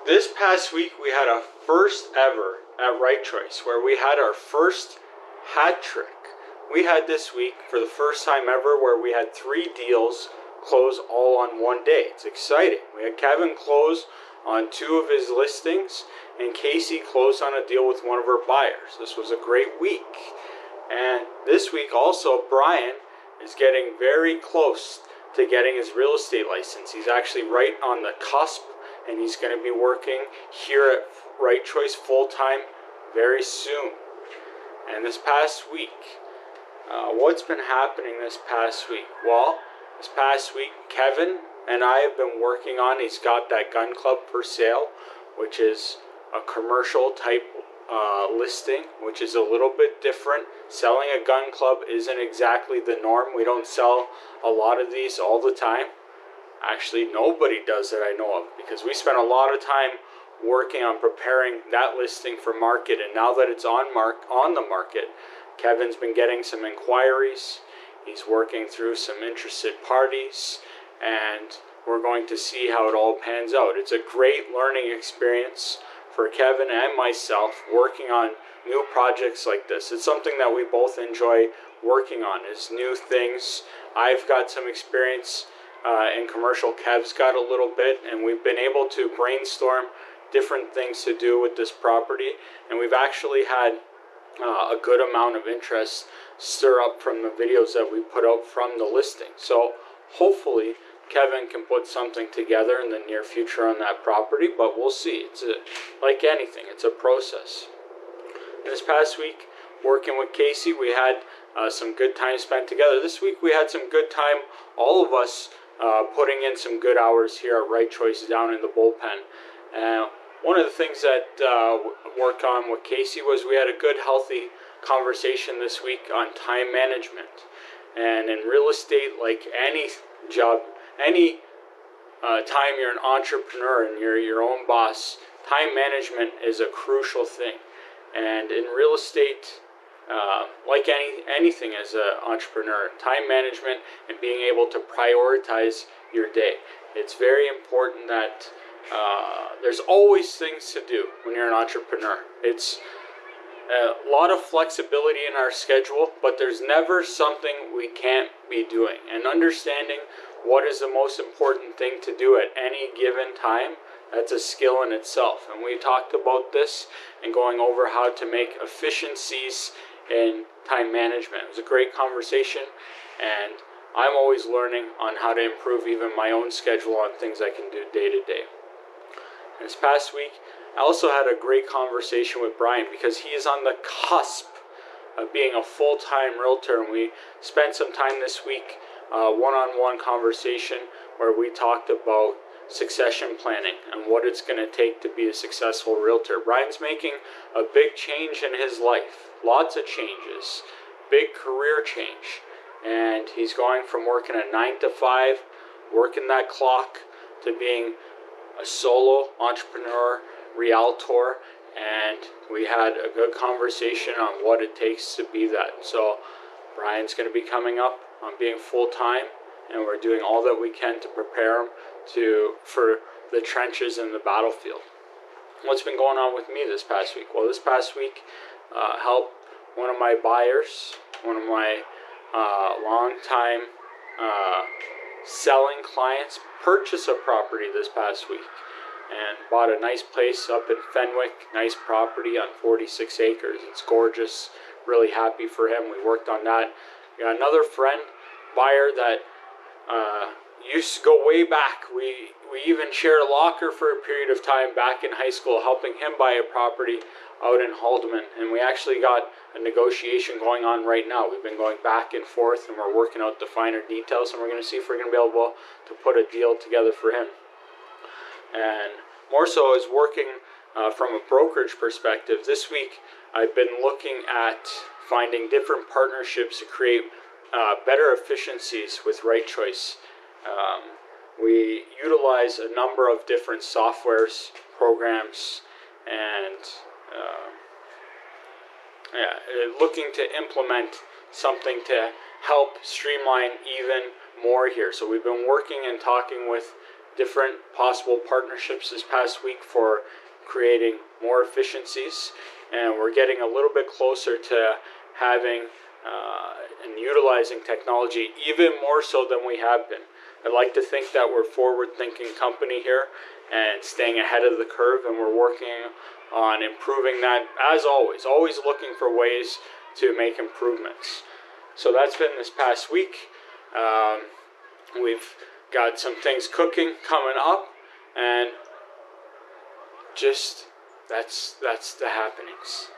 This past week we had a first ever at Right Choice where we had our first hat trick. We had this week for the first time ever where we had 3 deals close all on one day. It's exciting. We had Kevin close on 2 of his listings and Kacey closed on a deal with one of her buyers. This was a great week. And this week also Bryan is getting very close to getting his real estate license. He's actually right on the cusp, and he's going to be working here at Right Choice full-time very soon. And this past week, what's been happening this past week? Well, this past week, Kevin and I have been working on, he's got that gun club for sale, which is a commercial type listing, which is a little bit different. Selling a gun club isn't exactly the norm. We don't sell a lot of these all the time. Actually, nobody does that I know of, because we spent a lot of time working on preparing that listing for market, and now that it's on the market, Kevin's been getting some inquiries. He's working through some interested parties, and we're going to see how it all pans out. It's a great learning experience for Kevin and myself working on new projects like this. It's something that we both enjoy working on, is new things. I've got some experience in commercial. Kev's got a little bit, and we've been able to brainstorm different things to do with this property, and we've actually had a good amount of interest stir up from the videos that we put out from the listing. So hopefully Kevin can put something together in the near future on that property, but we'll see. It's like anything, it's a process. This past week, working with Kacey, we had some good time spent together. This week we had some good time, all of us putting in some good hours here at Right Choice down in the bullpen. One of the things that worked on with Kacey was we had a good, healthy conversation this week on time management. And in real estate, like any job, any time you're an entrepreneur and you're your own boss, time management is a crucial thing. And in real estate, like anything as an entrepreneur, time management and being able to prioritize your day. It's very important that there's always things to do when you're an entrepreneur. It's a lot of flexibility in our schedule, but there's never something we can't be doing. And understanding what is the most important thing to do at any given time, that's a skill in itself. And we talked about this and going over how to make efficiencies in time management. It was a great conversation, and I'm always learning on how to improve even my own schedule on things I can do day to day. This past week, I also had a great conversation with Bryan, because he is on the cusp of being a full-time realtor, and we spent some time this week one-on-one conversation where we talked about succession planning and what it's going to take to be a successful realtor. Bryan's making a big change in his life, lots of changes, big career change, and he's going from working a 9 to 5, working that clock, to being a solo entrepreneur, Realtor, and we had a good conversation on what it takes to be that. So Bryan's going to be coming up on being full-time, and we're doing all that we can to prepare him for the trenches and the battlefield. What's been going on with me this past week? Well, this past week helped one of my buyers, one of my long-time selling clients, purchase a property this past week, and bought a nice place up in Fenwick, nice property on 46 acres. It's gorgeous, really happy for him. We worked on that. We got another friend, buyer that used to go way back. We even shared a locker for a period of time back in high school, helping him buy a property out in Haldeman. And we actually got a negotiation going on right now. We've been going back and forth, and we're working out the finer details, and we're going to see if we're going to be able to put a deal together for him. And more so is working from a brokerage perspective. This week I've been looking at finding different partnerships to create better efficiencies with Right Choice. We utilize a number of different softwares, programs, and looking to implement something to help streamline even more here. So we've been working and talking with different possible partnerships this past week for creating more efficiencies, and we're getting a little bit closer to having and utilizing technology even more so than we have been. I like to think that we're a forward-thinking company here and staying ahead of the curve, and we're working on improving that as always looking for ways to make improvements. So that's been this past week. We've got some things cooking coming up, and just that's the happenings.